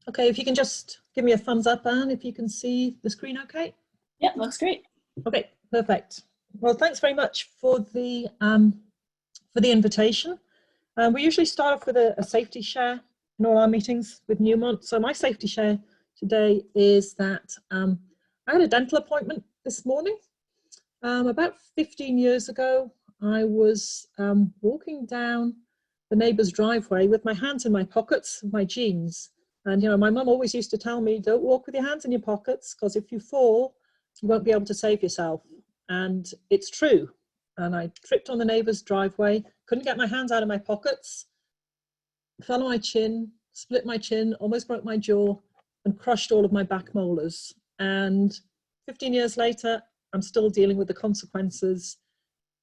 Okay, if you can just give me a thumbs up, Anne, if you can see the screen okay. Yeah, looks great. Okay, perfect. Well, thanks very much for the invitation. We usually start off with a safety share in all our meetings with Newmont. So my safety share today is that I had a dental appointment this morning. About 15 years ago, I was walking down the neighbour's driveway with my hands in my pockets of my jeans. And, you know, my mum always used to tell me, don't walk with your hands in your pockets, because if you fall, you won't be able to save yourself. And it's true. And I tripped on the neighbour's driveway, couldn't get my hands out of my pockets, fell on my chin, split my chin, almost broke my jaw, and crushed all of my back molars. And 15 years later, I'm still dealing with the consequences,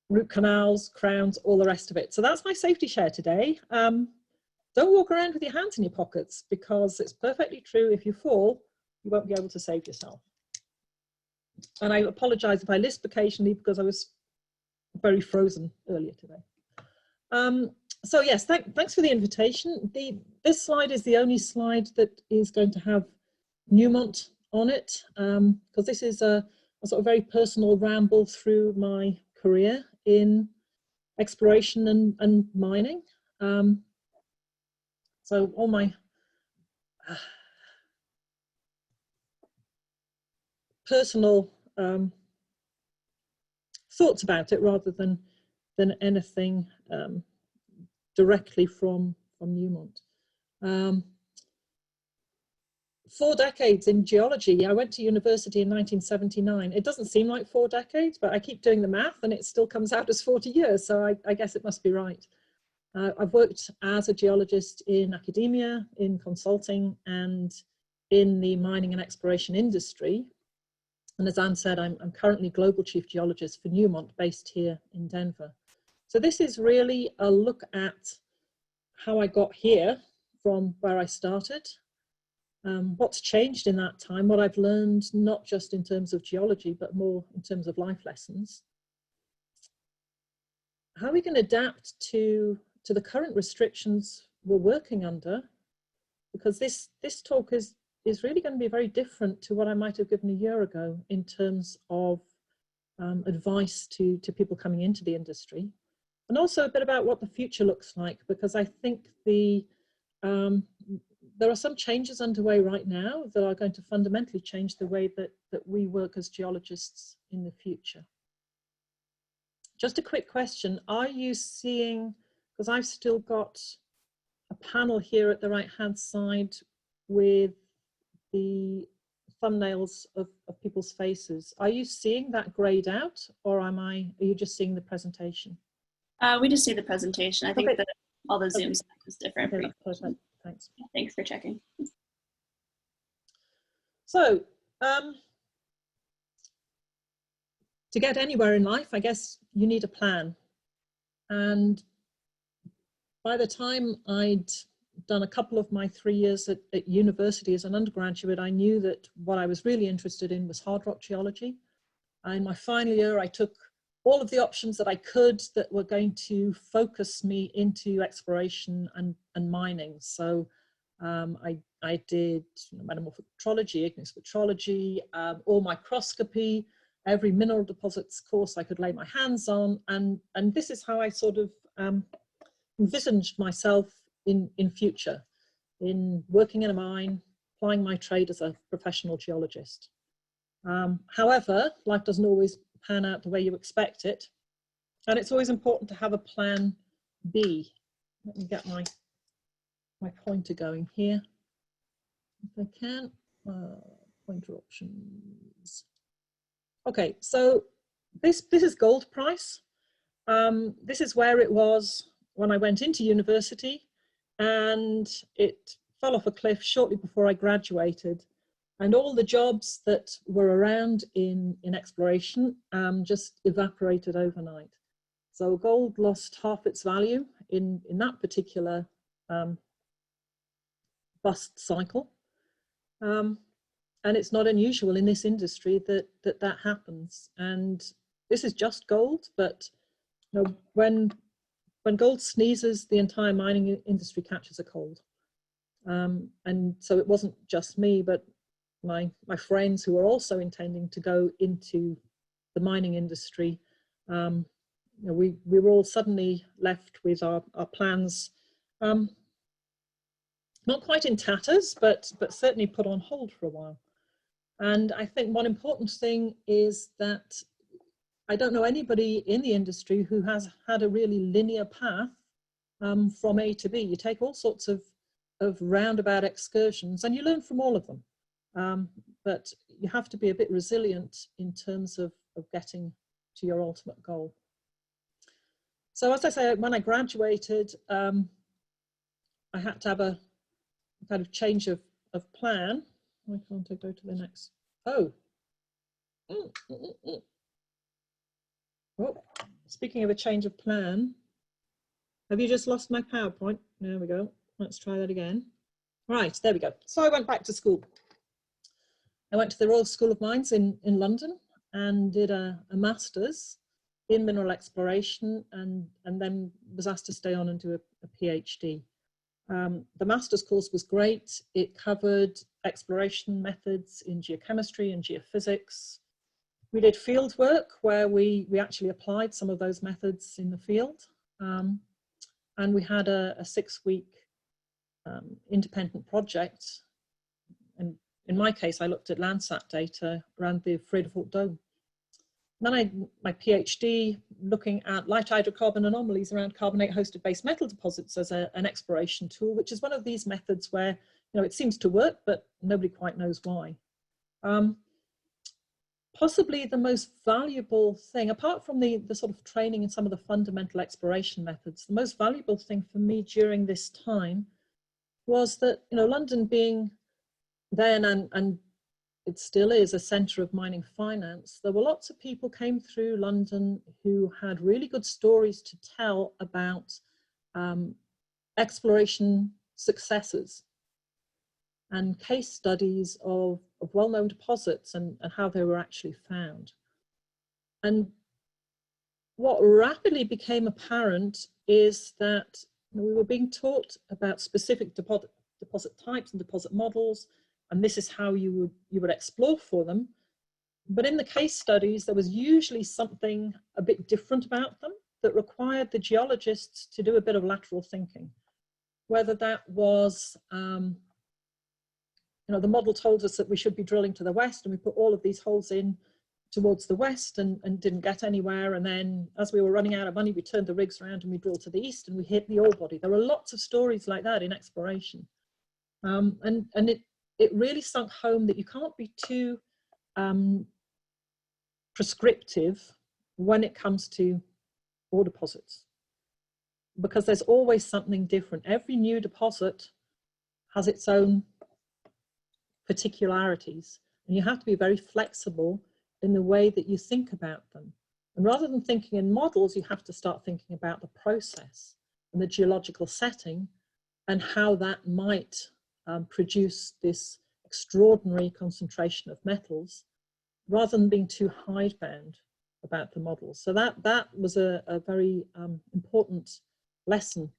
root canals, crowns, all the rest of it. So that's my safety share today. Don't walk around with your hands in your pockets, because it's perfectly true. If you fall, you won't be able to save yourself. And I apologize if I lisp occasionally, because I was very frozen earlier today. So yes, thanks for the invitation. This slide is the only slide that is going to have Newmont on it, because this is a sort of very personal ramble through my career in exploration and mining. So all my personal thoughts about it, rather than anything directly from Newmont. 4 decades in geology. I went to university in 1979. It doesn't seem like 4 decades, but I keep doing the math and it still comes out as 40 years. So I guess it must be right. I've worked as a geologist in academia, in consulting, and in the mining and exploration industry. And as Anne said, I'm currently Global Chief Geologist for Newmont, based here in Denver. So this is really a look at how I got here from where I started, what's changed in that time, what I've learned, not just in terms of geology, but more in terms of life lessons. How we can adapt to the current restrictions we're working under, because this talk is really going to be very different to what I might have given a year ago in terms of advice to people coming into the industry, and also a bit about what the future looks like, because I think there are some changes underway right now that are going to fundamentally change the way that we work as geologists in the future. Just a quick question, are you seeing, because I've still got a panel here at the right hand side with the thumbnails of people's faces, are you seeing that grayed out, or are you just seeing the presentation? We just see the presentation. I think okay. that all the Zoom stuff is different. Okay, that's perfect. Thanks. Yeah, thanks for checking. So, to get anywhere in life, I guess you need a plan. And by the time I'd done a couple of my 3 years at university as an undergraduate, I knew that what I was really interested in was hard rock geology. And in my final year, I took all of the options that I could that were going to focus me into exploration and mining. So I did metamorphic petrology, igneous petrology, all microscopy, every mineral deposits course I could lay my hands on. And this is how I sort of envisaged myself in future, in working in a mine, applying my trade as a professional geologist. However, life doesn't always pan out the way you expect it. And it's always important to have a plan B. Let me get my pointer going here, if I can. Pointer options. Okay, so this is gold price. This is where it was when I went into university, and it fell off a cliff shortly before I graduated. And all the jobs that were around in exploration just evaporated overnight. So gold lost half its value in that particular bust cycle. And it's not unusual in this industry that happens. And this is just gold, but you know, when gold sneezes, the entire mining industry catches a cold. And so it wasn't just me, but my friends who were also intending to go into the mining industry. You know, we were all suddenly left with our plans, not quite in tatters, but certainly put on hold for a while. And I think one important thing is that I don't know anybody in the industry who has had a really linear path from A to B. You take all sorts of roundabout excursions and you learn from all of them. But you have to be a bit resilient in terms of getting to your ultimate goal. So as I say, when I graduated, I had to have a kind of change of plan. Why can't I go to the next? Oh. Oh, speaking of a change of plan, have you just lost my PowerPoint? There we go. Let's try that again. Right, there we go. So I went back to school. I went to the Royal School of Mines in London and did a master's in mineral exploration, and then was asked to stay on and do a PhD. The master's course was great. It covered exploration methods in geochemistry and geophysics. We did field work where we actually applied some of those methods in the field. And we had a 6-week independent project. And in my case, I looked at Landsat data around the Vredefort Dome. Then my PhD looking at light hydrocarbon anomalies around carbonate-hosted base metal deposits as an exploration tool, which is one of these methods where, you know, it seems to work, but nobody quite knows why. Possibly the most valuable thing, apart from the sort of training in some of the fundamental exploration methods, the most valuable thing for me during this time was that, you know, London being then and it still is a centre of mining finance, there were lots of people came through London who had really good stories to tell about exploration successes and case studies of well-known deposits and how they were actually found. And what rapidly became apparent is that, you know, we were being taught about specific deposit types and deposit models, and this is how you would explore for them. But in the case studies, there was usually something a bit different about them that required the geologists to do a bit of lateral thinking. Whether that was, you know, the model told us that we should be drilling to the west, and we put all of these holes in towards the west and didn't get anywhere. And then as we were running out of money, we turned the rigs around and we drilled to the east and we hit the ore body. There were lots of stories like that in exploration. And it really sunk home that you can't be too prescriptive when it comes to ore deposits, because there's always something different. Every new deposit has its own particularities, and you have to be very flexible in the way that you think about them. And rather than thinking in models, you have to start thinking about the process and the geological setting and how that might produce this extraordinary concentration of metals, rather than being too hidebound about the models. So that was a very important lesson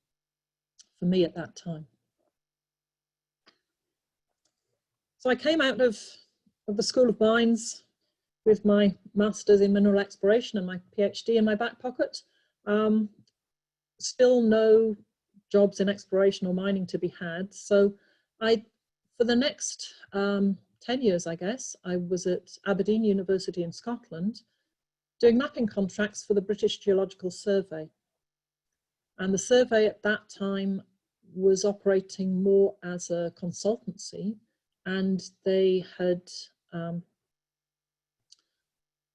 for me at that time. So I came out of the School of Mines with my master's in mineral exploration and my PhD in my back pocket. Still no jobs in exploration or mining to be had. So for the next 10 years, I guess, I was at Aberdeen University in Scotland doing mapping contracts for the British Geological Survey. And the survey at that time was operating more as a consultancy, and they had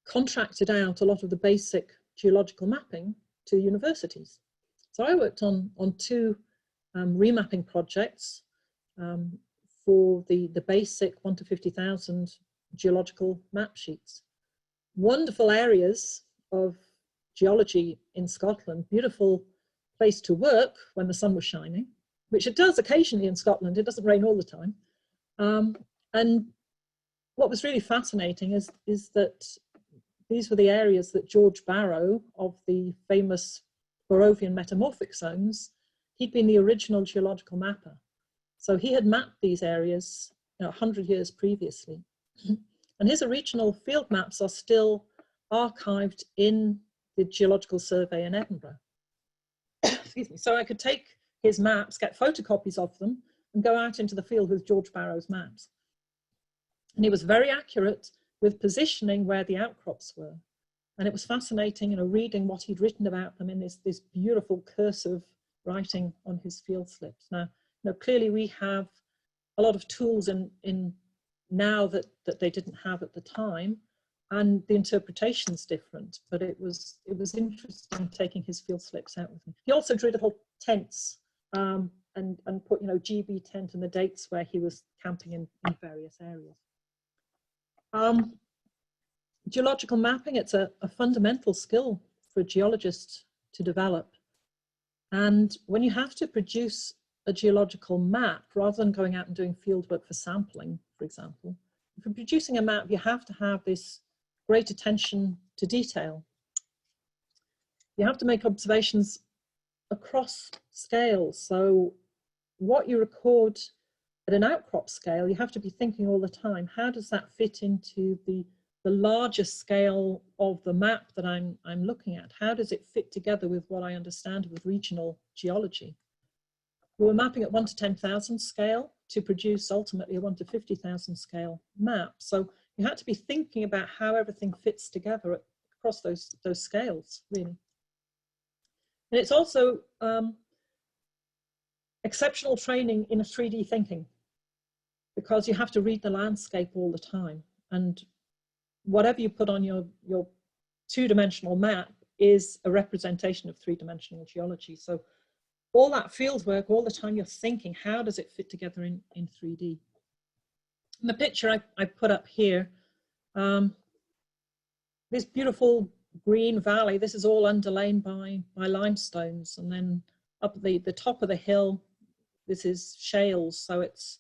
contracted out a lot of the basic geological mapping to universities. So I worked on 2 remapping projects for the basic 1 to 50,000 geological map sheets. Wonderful areas of geology in Scotland, beautiful place to work when the sun was shining, which it does occasionally in Scotland. It doesn't rain all the time. And what was really fascinating is that these were the areas that George Barrow of the famous Barrovian metamorphic zones, he'd been the original geological mapper. So he had mapped these areas 100 years previously. And his original field maps are still archived in the Geological Survey in Edinburgh. Excuse me. So I could take his maps, get photocopies of them, and go out into the field with George Barrow's maps. And he was very accurate with positioning where the outcrops were. And it was fascinating, reading what he'd written about them in this beautiful cursive writing on his field slips. Now, clearly we have a lot of tools in now that they didn't have at the time, and the interpretation's different, but it was interesting taking his field slips out with me. He also drew little tents and put, GB tent and the dates where he was camping in various areas. Geological mapping, it's a fundamental skill for a geologist to develop. And when you have to produce a geological map, rather than going out and doing fieldwork for sampling, for example, if you're producing a map, you have to have this great attention to detail. You have to make observations across scales. So what you record at an outcrop scale, you have to be thinking all the time, how does that fit into the larger scale of the map that I'm looking at? How does it fit together with what I understand with regional geology? We were mapping at 1 to 10,000 scale to produce ultimately a 1 to 50,000 scale map. So you had to be thinking about how everything fits together across those scales, really. And it's also exceptional training in a 3D thinking, because you have to read the landscape all the time. And whatever you put on your two-dimensional map is a representation of three-dimensional geology. So all that field work, all the time you're thinking, how does it fit together in 3D? And the picture I put up here, this beautiful green valley, this is all underlain by limestones. And then up at the top of the hill, this is shales. So it's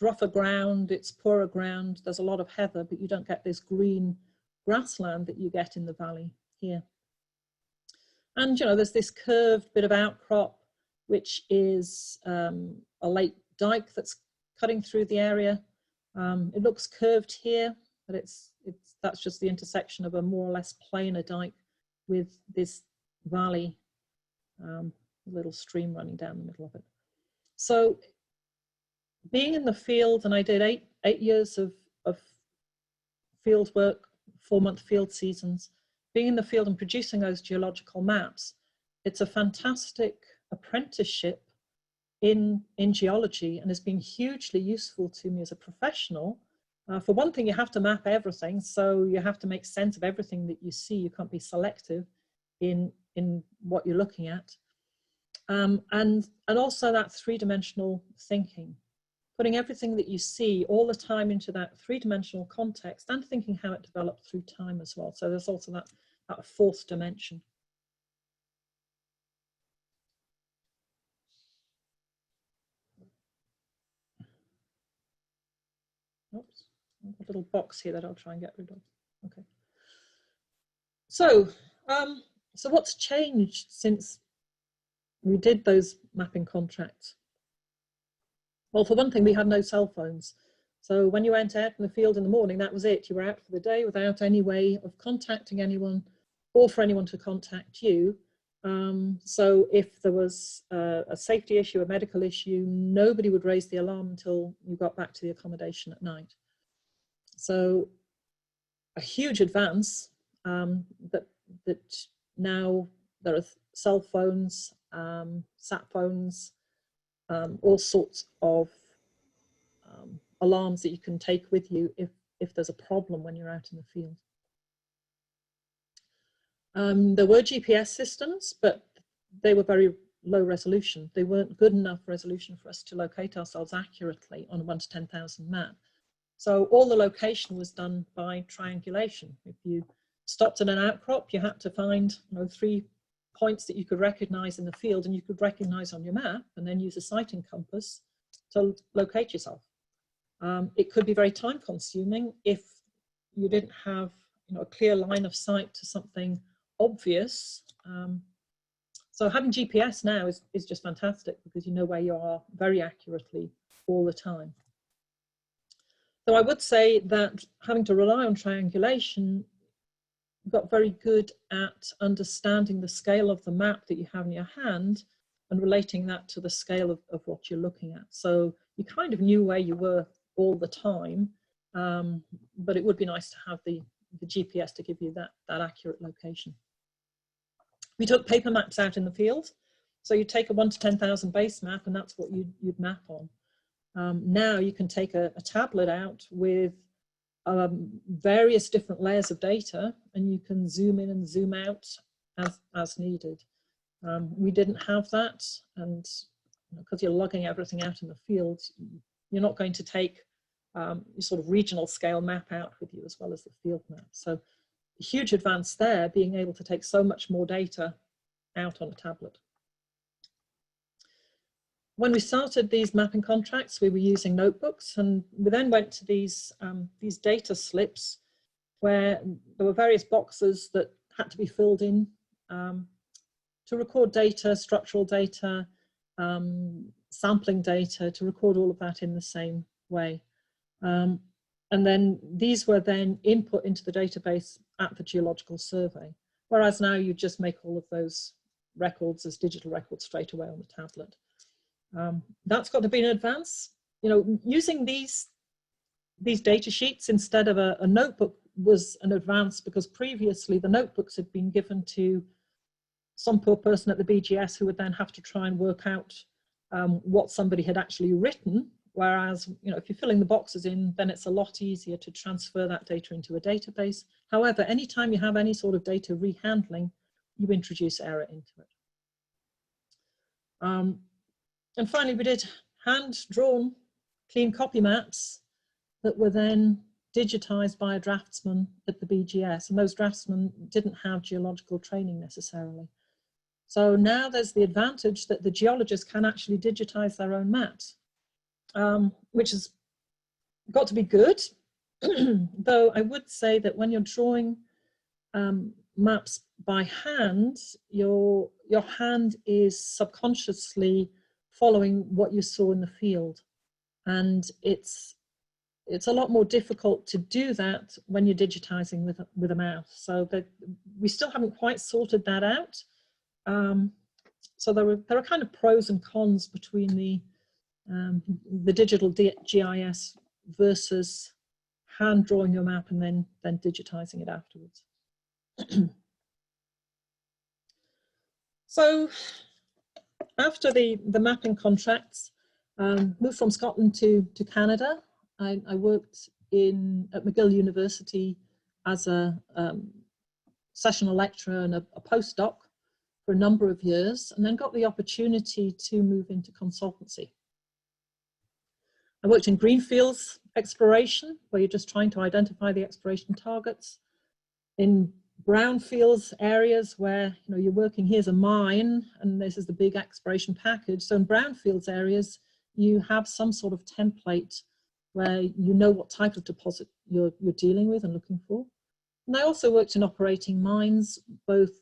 rougher ground, it's poorer ground, there's a lot of heather, but you don't get this green grassland that you get in the valley here. And there's this curved bit of outcrop, which is a lake dike that's cutting through the area. It looks curved here, but that's just the intersection of a more or less planar dike with this valley, a little stream running down the middle of it. So being in the field, and I did eight years of field work, 4-month field seasons, being in the field and producing those geological maps, it's a fantastic apprenticeship in geology, and has been hugely useful to me as a professional. For one thing, you have to map everything, so you have to make sense of everything that you see. You can't be selective in what you're looking at. And also that three-dimensional thinking, putting everything that you see all the time into that three-dimensional context, and thinking how it developed through time as well. So there's also that fourth dimension. Oops, a little box here that I'll try and get rid of. Okay. So, so what's changed since we did those mapping contracts? Well, for one thing, we had no cell phones. So when you went out in the field in the morning, that was it. You were out for the day without any way of contacting anyone or for anyone to contact you. So if there was a safety issue, a medical issue, nobody would raise the alarm until you got back to the accommodation at night. So a huge advance, that now there are cell phones, sat phones, all sorts of alarms that you can take with you if there's a problem when you're out in the field. There were GPS systems, but they were very low resolution. They weren't good enough resolution for us to locate ourselves accurately on a 1 to 10,000 map. So all the location was done by triangulation. If you stopped at an outcrop, you had to find 3 points that you could recognize in the field and you could recognize on your map, and then use a sighting compass to locate yourself. It could be very time consuming if you didn't have a clear line of sight to something obvious. So having GPS now is just fantastic because you know where you are very accurately all the time. So I would say that having to rely on triangulation, you got very good at understanding the scale of the map that you have in your hand and relating that to the scale of what you're looking at. So you kind of knew where you were all the time, but it would be nice to have the GPS to give you that accurate location. We took paper maps out in the field. So you take a 1 to 10,000 base map and that's what you'd map on. Now you can take a tablet out with various different layers of data and you can zoom in and zoom out as needed. We didn't have that, and because you're logging everything out in the field, you're not going to take your sort of regional scale map out with you as well as the field map. So a huge advance there, being able to take so much more data out on a tablet. When we started these mapping contracts, we were using notebooks, and we then went to these data slips where there were various boxes that had to be filled in to record data, structural data, sampling data, to record all of that in the same way. And then these were then input into the database at the Geological Survey, whereas now you just make all of those records as digital records straight away on the tablet. That's got to be an advance. You know, using these data sheets instead of a notebook was an advance, because previously the notebooks had been given to some poor person at the BGS who would then have to try and work out what somebody had actually written. Whereas, you know, if you're filling the boxes in, then it's a lot easier to transfer that data into a database. However, anytime you have any sort of data rehandling, you introduce error into it. And finally, we did hand-drawn clean copy maps that were then digitized by a draftsman at the BGS. And those draftsmen didn't have geological training necessarily. So now there's the advantage that the geologists can actually digitize their own maps, which has got to be good. Though I would say that when you're drawing maps by hand, your hand is subconsciously following what you saw in the field. And it's a lot more difficult to do that when you're digitizing with a mouse. So that we still haven't quite sorted that out. So there are kind of pros and cons between the digital GIS versus hand drawing your map and then digitizing it afterwards. So after the mapping contracts, moved from Scotland to Canada. I worked at McGill University as a sessional lecturer and a postdoc for a number of years, and then got the opportunity to move into consultancy. I worked in greenfields exploration, where you're just trying to identify the exploration targets. In brownfields areas where, you know, you're working, here's a mine and this is the big exploration package. So in brownfields areas, you have some sort of template where you know what type of deposit you're dealing with and looking for. And I also worked in operating mines, both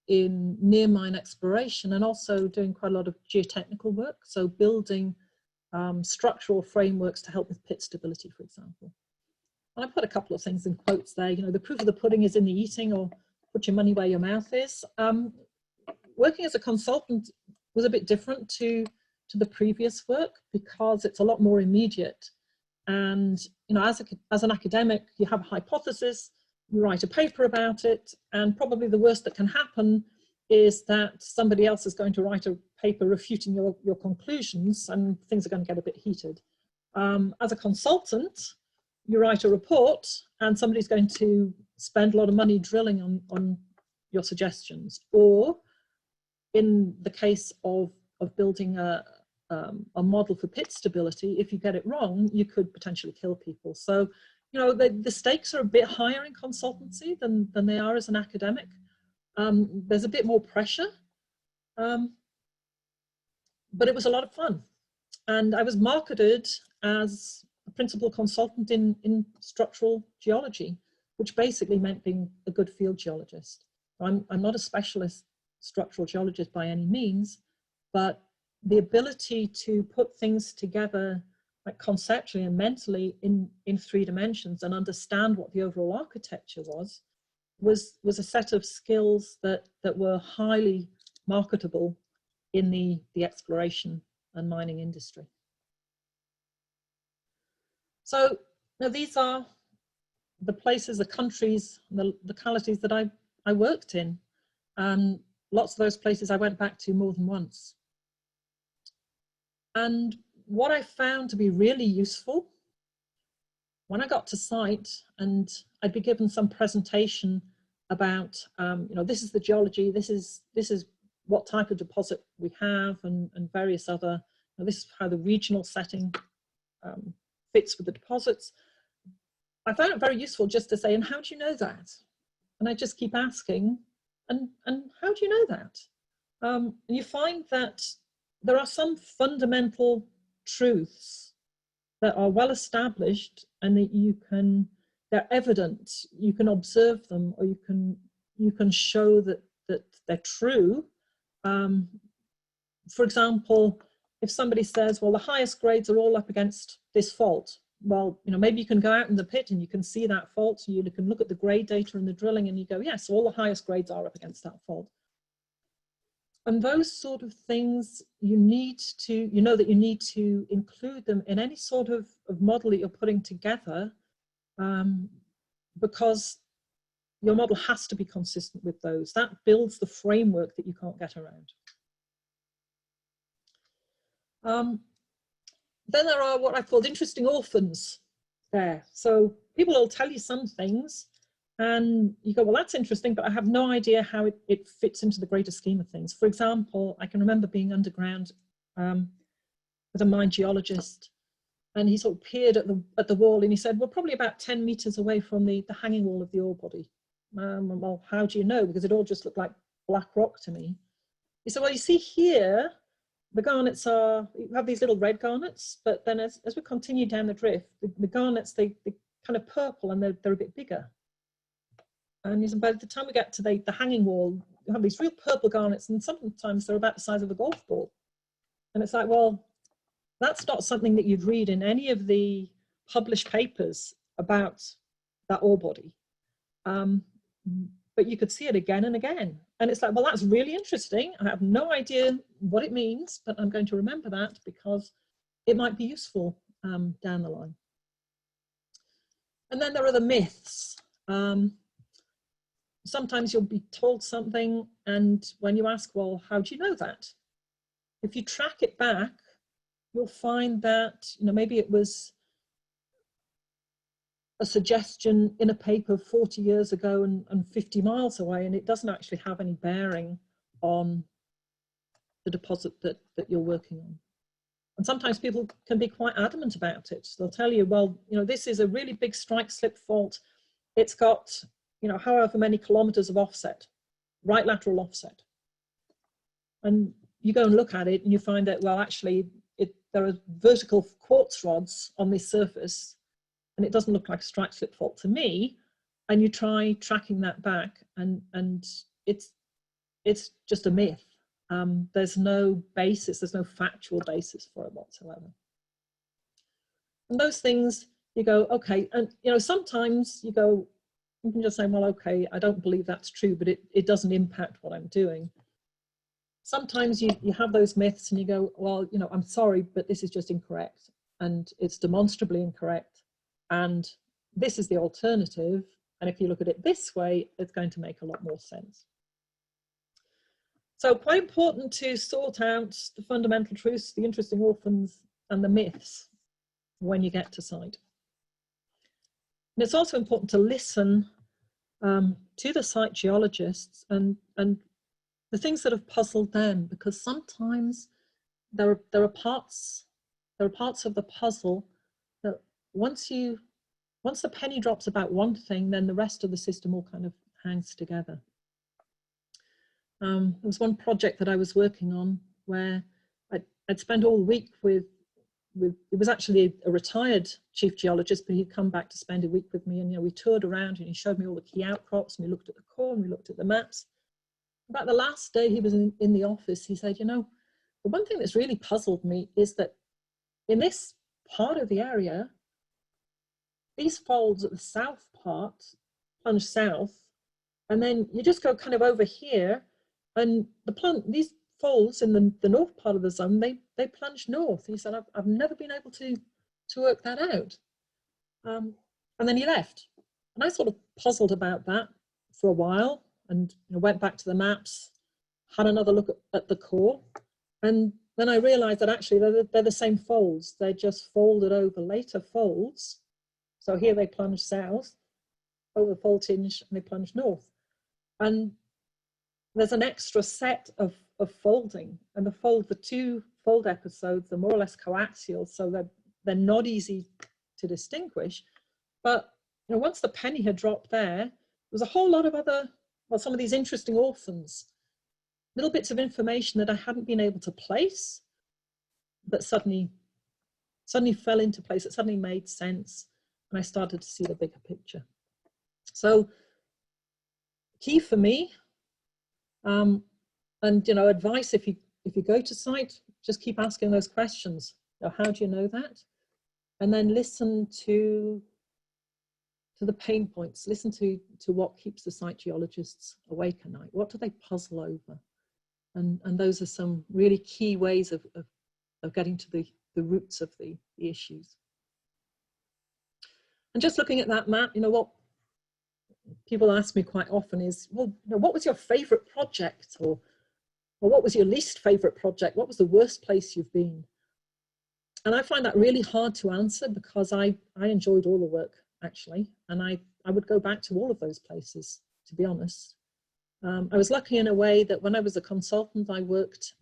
in near mine exploration and also doing quite a lot of geotechnical work. So building structural frameworks to help with pit stability, for example. And I put a couple of things in quotes there, you know, the proof of the pudding is in the eating, or put your money where your mouth is. Working as a consultant was a bit different to the previous work, because it's a lot more immediate. And, you know, as an academic, you have a hypothesis, you write a paper about it, and probably the worst that can happen is that somebody else is going to write a paper refuting your conclusions, and things are going to get a bit heated. As a consultant, you write a report and somebody's going to spend a lot of money drilling on your suggestions. Or in the case of building a model for pit stability, if you get it wrong, you could potentially kill people. So, you know, the stakes are a bit higher in consultancy than they are as an academic. There's a bit more pressure, but it was a lot of fun. And I was marketed as a principal consultant in structural geology, which basically meant being a good field geologist. I'm not a specialist structural geologist by any means, but the ability to put things together like conceptually and mentally in 3 dimensions and understand what the overall architecture was a set of skills that were highly marketable in the exploration and mining industry. So now these are the places, the countries, the localities that I worked in. And lots of those places I went back to more than once. And what I found to be really useful, when I got to site and I'd be given some presentation about, you know, this is the geology, this is what type of deposit we have, and various other, you know, this is how the regional setting fits with the deposits. I found it very useful just to say, and how do you know that? And I just keep asking, and how do you know that? And you find that there are some fundamental truths that are well established and that they're evident. You can observe them, or you can show that they're true. For example, if somebody says, well, the highest grades are all up against this fault. Well, you know, maybe you can go out in the pit and you can see that fault. So you can look at the grade data and the drilling and you go, yes, all the highest grades are up against that fault. And those sort of things, you know that you need to include them in any sort of model that you're putting together, because your model has to be consistent with those. That builds the framework that you can't get around. Then there are what I called interesting orphans there. So people will tell you some things and you go, well, that's interesting, but I have no idea how it fits into the greater scheme of things. For example, I can remember being underground with a mine geologist, and he sort of peered at the wall and he said, we're probably about 10 meters away from the hanging wall of the ore body. Well, how do you know? Because it all just looked like black rock to me. He said, well, you see here, the garnets you have these little red garnets, but then as we continue down the drift, the garnets, they kind of purple and they're a bit bigger. And he said, by the time we get to the hanging wall, you have these real purple garnets, and sometimes they're about the size of a golf ball. And it's like, well, that's not something that you'd read in any of the published papers about that ore body. But you could see it again and again. And it's like, well, that's really interesting. I have no idea what it means, but I'm going to remember that because it might be useful down the line. And then there are the myths. Sometimes you'll be told something, and when you ask, well, how do you know that? If you track it back, you'll find that, you know, maybe it was a suggestion in a paper 40 years ago and 50 miles away, and it doesn't actually have any bearing on the deposit that you're working on. And sometimes people can be quite adamant about it. They'll tell you, well, you know, this is a really big strike slip fault. It's got, you know, however many kilometers of offset, right lateral offset. And you go and look at it and you find that, well, actually, there are vertical quartz rods on this surface, and it doesn't look like a strike slip fault to me. And you try tracking that back, and it's just a myth. There's no basis, there's no factual basis for it whatsoever. And those things, you go, okay, and you know, sometimes you can just say, well, okay, I don't believe that's true, but it doesn't impact what I'm doing. Sometimes you have those myths and you go, well, you know, I'm sorry, but this is just incorrect, and it's demonstrably incorrect, and this is the alternative, and if you look at it this way, it's going to make a lot more sense. So quite important to sort out the fundamental truths, the interesting orphans, and the myths when you get to site. And it's also important to listen to the site geologists and the things that have puzzled them, because sometimes there are parts of the puzzle that once the penny drops about one thing, then the rest of the system all kind of hangs together. There was one project that I was working on where I'd spent all week with it was actually a retired chief geologist, but he'd come back to spend a week with me, and you know, we toured around and he showed me all the key outcrops, and we looked at the core and we looked at the maps. about the last day he was in the office, he said, you know, the one thing that's really puzzled me is that in this part of the area, these folds at the south part plunge south, and then you just go kind of over here, and these folds in the north part of the zone, they plunge north. He said, I've never been able to work that out. And then he left. And I sort of puzzled about that for a while, and went back to the maps, had another look at the core, and then I realized that actually they're the same folds. They're just folded over later folds. So here they plunge south, over faultinge, and they plunge north. And there's an extra set of folding, and the two fold episodes are more or less coaxial, so they're not easy to distinguish. But once the penny had dropped there was a whole lot of other, well, some of these interesting orphans, little bits of information that I hadn't been able to place, but suddenly fell into place. It suddenly made sense, and I started to see the bigger picture. So key for me, and advice, if you go to site, just keep asking those questions. How do you know that? And then listen to the pain points. Listen to what keeps the site geologists awake at night. What do they puzzle over? And those are some really key ways of getting to the roots of the issues. And just looking at that map, what people ask me quite often is, well, what was your favorite project, or what was your least favorite project? What was the worst place you've been? And I find that really hard to answer, because I enjoyed all the work, actually, and I would go back to all of those places, to be honest. I was lucky in a way that when I was a consultant, I worked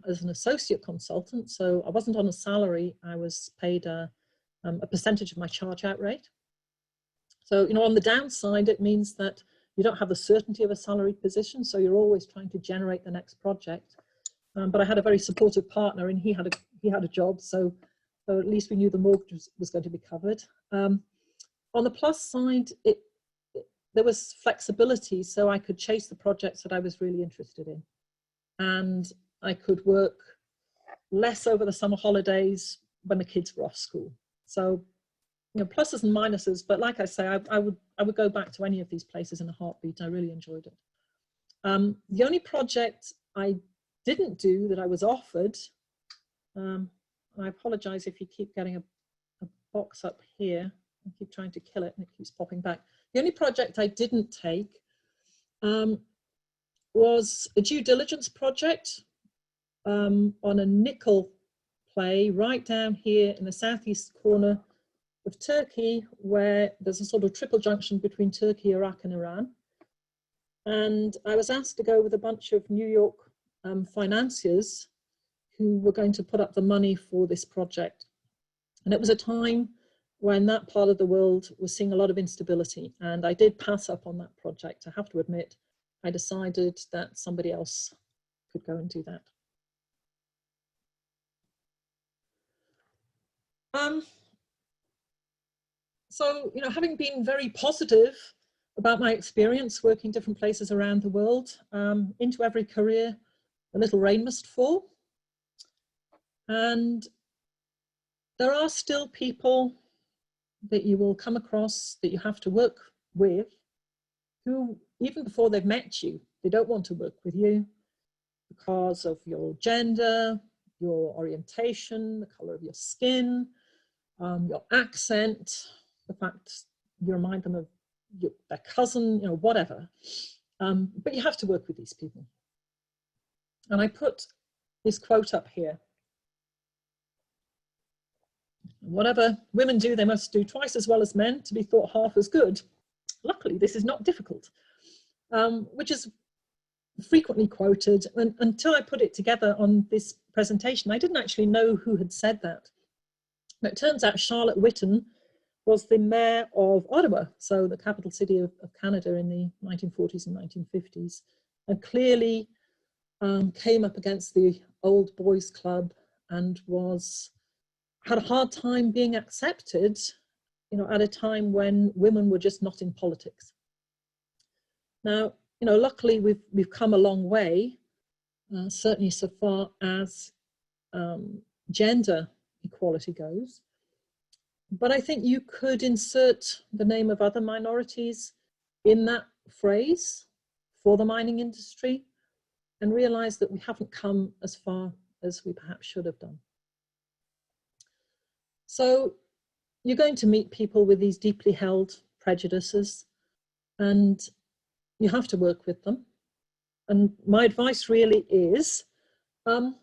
as an associate consultant, so I wasn't on a salary. I was paid a percentage of my charge out rate. So, on the downside, it means that you don't have the certainty of a salaried position, so you're always trying to generate the next project. But I had a very supportive partner, and he had a job, so at least we knew the mortgage was going to be covered. On the plus side, there was flexibility, so I could chase the projects that I was really interested in, and I could work less over the summer holidays when the kids were off school. So, pluses and minuses, but like I say, I would go back to any of these places in a heartbeat. I really enjoyed it. The only project I didn't do that I was offered, I apologize if you keep getting a box up here. I keep trying to kill it and it keeps popping back. The only project I didn't take was a due diligence project on a nickel play right down here in the southeast corner of Turkey, where there's a sort of triple junction between Turkey, Iraq, and Iran. And I was asked to go with a bunch of New York financiers who were going to put up the money for this project. And it was a time when that part of the world was seeing a lot of instability. And I did pass up on that project. I have to admit, I decided that somebody else could go and do that. So, having been very positive about my experience working different places around the world, into every career, a little rain must fall. And there are still people that you will come across, that you have to work with, who, even before they've met you, they don't want to work with you because of your gender, your orientation, the color of your skin, your accent, the fact you remind them of their cousin, whatever. But you have to work with these people. And I put this quote up here. Whatever women do, they must do twice as well as men to be thought half as good. Luckily, this is not difficult, which is frequently quoted. And until I put it together on this presentation, I didn't actually know who had said that. But it turns out Charlotte Whitton was the mayor of Ottawa, so the capital city of Canada in the 1940s and 1950s, and clearly came up against the old boys club and had a hard time being accepted, at a time when women were just not in politics. Now, you know, luckily we've come a long way, certainly so far as gender equality goes. But I think you could insert the name of other minorities in that phrase for the mining industry and realize that we haven't come as far as we perhaps should have done. So you're going to meet people with these deeply held prejudices, and you have to work with them. And my advice really is, don't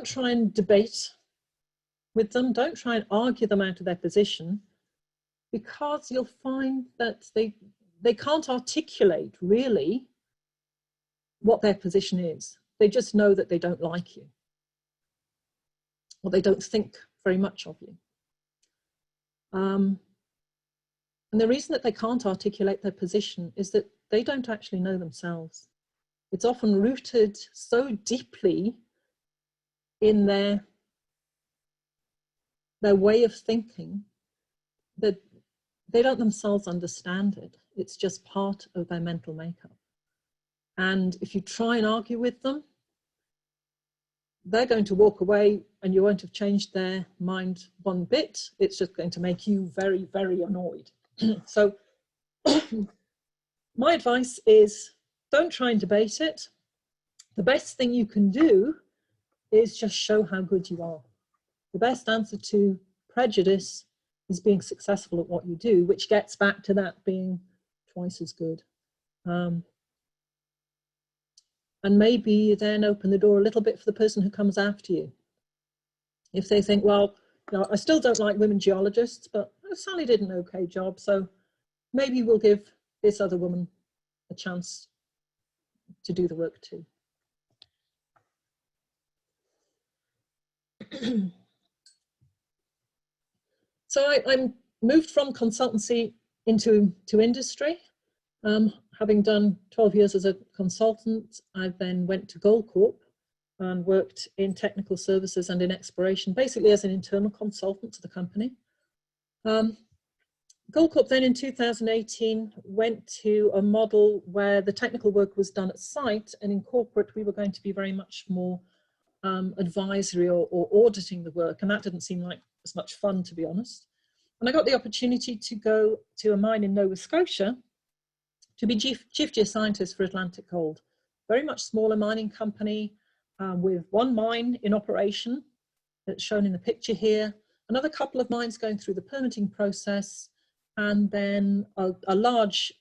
try and debate with them, don't try and argue them out of their position, because you'll find that they can't articulate really what their position is. They just know that they don't like you, or they don't think very much of you. And the reason that they can't articulate their position is that they don't actually know themselves. It's often rooted so deeply in their way of thinking that they don't themselves understand it. It's just part of their mental makeup. And if you try and argue with them, they're going to walk away and you won't have changed their mind one bit. It's just going to make you very, very annoyed. So my advice is, don't try and debate it. The best thing you can do is just show how good you are. The best answer to prejudice is being successful at what you do, which gets back to that being twice as good. And maybe then open the door a little bit for the person who comes after you. If they think, well, you know, I still don't like women geologists, but Sally did an okay job, so maybe we'll give this other woman a chance to do the work too. So I moved from consultancy into industry. Having done 12 years as a consultant, I then went to Goldcorp and worked in technical services and in exploration, basically as an internal consultant to the company. Goldcorp then in 2018 went to a model where the technical work was done at site, and in corporate we were going to be very much more advisory or auditing the work, and that didn't seem like as much fun, to be honest. And I got the opportunity to go to a mine in Nova Scotia to be Chief Geoscientist for Atlantic Gold. Very much smaller mining company with one mine in operation that's shown in the picture here, another couple of mines going through the permitting process, and then a large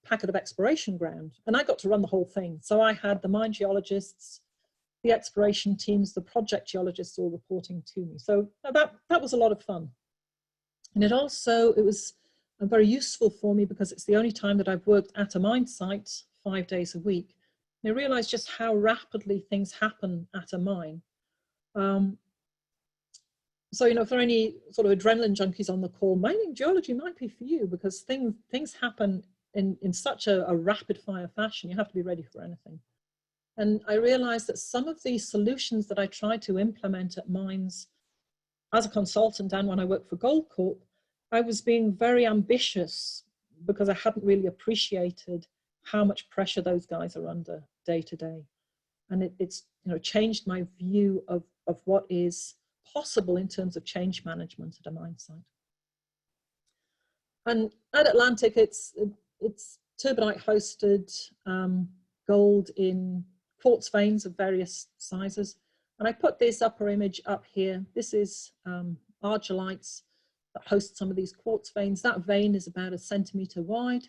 packet of exploration ground. And I got to run the whole thing. So I had the mine geologists, the exploration teams, the project geologists all reporting to me. So that was a lot of fun. And it was very useful for me because it's the only time that I've worked at a mine site 5 days a week. And I realized just how rapidly things happen at a mine. So, you know, for any sort of adrenaline junkies on the call, mining geology might be for you, because things happen in such a rapid fire fashion. You have to be ready for anything. And I realized that some of the solutions that I tried to implement at mines as a consultant and when I worked for Goldcorp, I was being very ambitious because I hadn't really appreciated how much pressure those guys are under day to day. And it's you know, changed my view of what is possible in terms of change management at a mine site. And at Atlantic, it's turbidite hosted gold in quartz veins of various sizes. And I put this upper image up here. This is argillites that host some of these quartz veins. That vein is about 1 centimeter wide.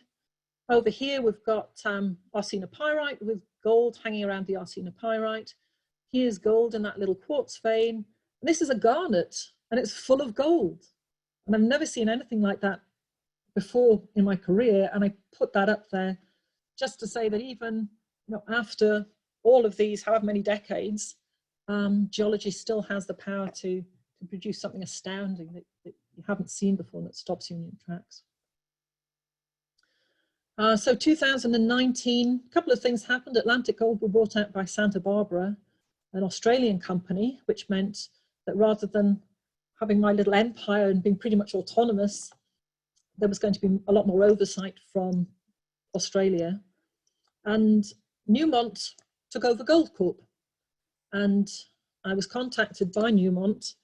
Over here, we've got arsenopyrite with gold hanging around the arsenopyrite. Here's gold in that little quartz vein. And this is a garnet, and it's full of gold. And I've never seen anything like that before in my career. And I put that up there just to say that even after all of these, however many decades, geology still has the power to produce something astounding that you haven't seen before, and that stops you in your tracks. So 2019, a couple of things happened. Atlantic Gold were bought out by Santa Barbara, an Australian company, which meant that rather than having my little empire and being pretty much autonomous, there was going to be a lot more oversight from Australia. And Newmont took over Goldcorp. And I was contacted by Newmont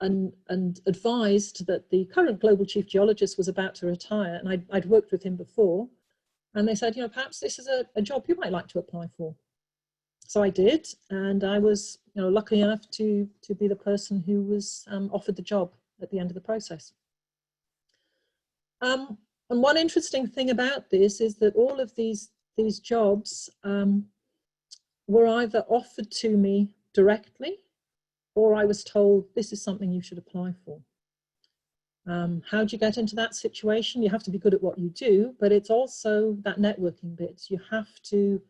and advised that the current global chief geologist was about to retire, and I'd worked with him before, and they said, you know, perhaps this is a job you might like to apply for. So I did, and I was, you know, lucky enough to be the person who was offered the job at the end of the process. And one interesting thing about this is that all of these jobs were either offered to me directly, or I was told, this is something you should apply for. How do you get into that situation? You have to be good at what you do, but it's also that networking bit. You have to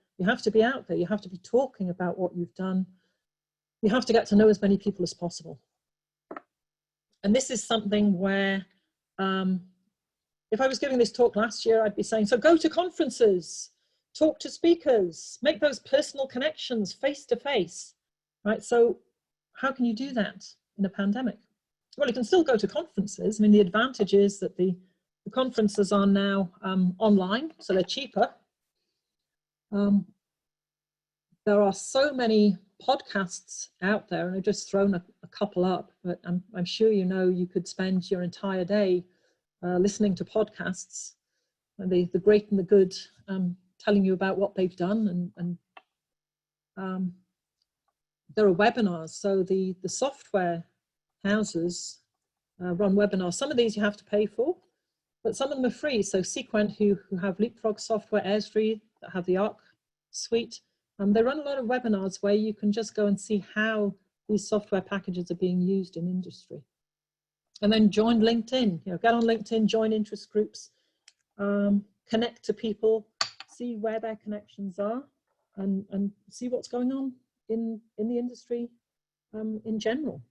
be out there. You have to be talking about what you've done. You have to get to know as many people as possible. And this is something where, if I was giving this talk last year, I'd be saying, so go to conferences, talk to speakers, make those personal connections face to face, right? So how can you do that in a pandemic? Well, you can still go to conferences. I mean, the advantage is that the conferences are now online, so they're cheaper. There are so many podcasts out there, and I've just thrown a couple up, but I'm sure you know you could spend your entire day listening to podcasts, and the great and the good, telling you about what they've done, and there are webinars. So the software houses run webinars. Some of these you have to pay for, but some of them are free. So Sequent, who have Leapfrog software, Esri, that have the Arc suite, they run a lot of webinars where you can just go and see how these software packages are being used in industry. And then join LinkedIn, you know, get on LinkedIn, join interest groups, connect to people, see where their connections are, and see what's going on in the industry in general.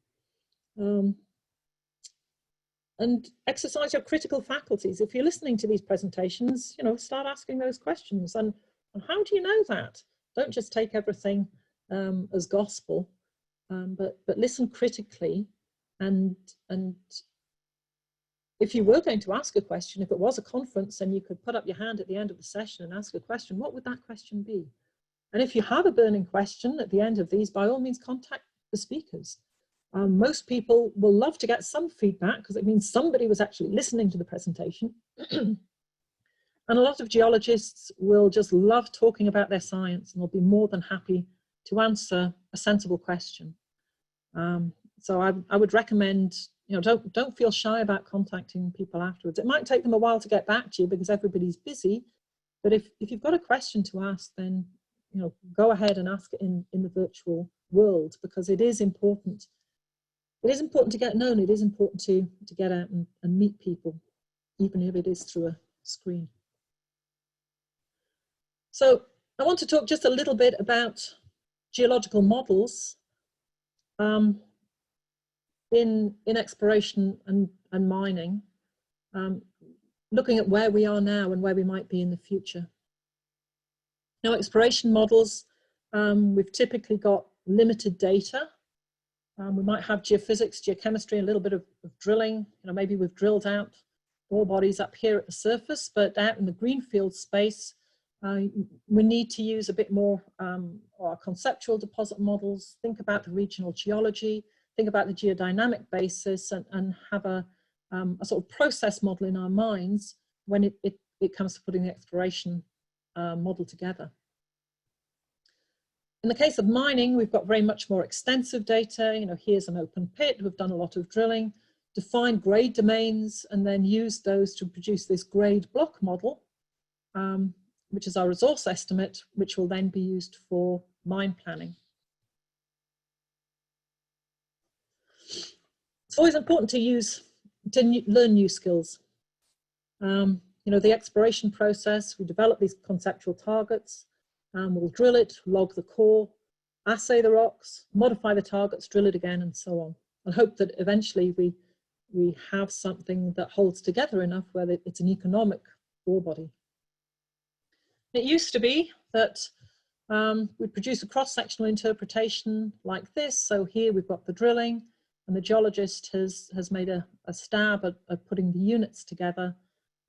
And exercise your critical faculties. If you're listening to these presentations, you know, start asking those questions. And how do you know that? Don't just take everything as gospel, but listen critically. And if you were going to ask a question, if it was a conference and you could put up your hand at the end of the session and ask a question, what would that question be? And if you have a burning question at the end of these, by all means, contact the speakers. Most people will love to get some feedback because it means somebody was actually listening to the presentation. And a lot of geologists will just love talking about their science and will be more than happy to answer a sensible question. So I would recommend, you know, don't feel shy about contacting people afterwards. It might take them a while to get back to you because everybody's busy, but if you've got a question to ask, then, you know, go ahead and ask it in the virtual world, because it is important. It is important to get known. It is important to get out and meet people, even if it is through a screen. So I want to talk just a little bit about geological models in exploration and mining, looking at where we are now and where we might be in the future. Now, exploration models, we've typically got limited data. We might have geophysics, geochemistry, a little bit of drilling. You know, maybe we've drilled out ore bodies up here at the surface, but out in the greenfield space, we need to use a bit more our conceptual deposit models, think about the regional geology, think about the geodynamic basis, and have a sort of process model in our minds when it comes to putting the exploration model together. In the case of mining, we've got very much more extensive data. You know, here's an open pit, we've done a lot of drilling, define grade domains, and then use those to produce this grade block model, which is our resource estimate, which will then be used for mine planning. It's always important to learn new skills. You know, the exploration process, we develop these conceptual targets, we'll drill it, log the core, assay the rocks, modify the targets, drill it again, and so on. And hope that eventually we have something that holds together enough where it's an economic ore body. It used to be that we'd produce a cross-sectional interpretation like this. So here we've got the drilling, and the geologist has made a stab at putting the units together.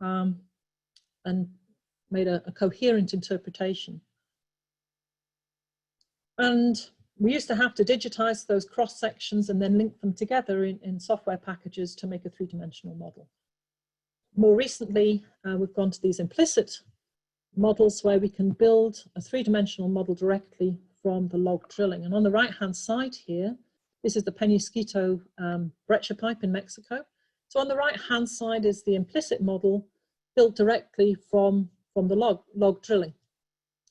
And made a coherent interpretation. And we used to have to digitize those cross sections and then link them together in software packages to make a three-dimensional model. More recently, we've gone to these implicit models where we can build a three-dimensional model directly from the log drilling. And on the right-hand side here, this is the Penasquito breccia pipe in Mexico. So on the right-hand side is the implicit model built directly from the log drilling.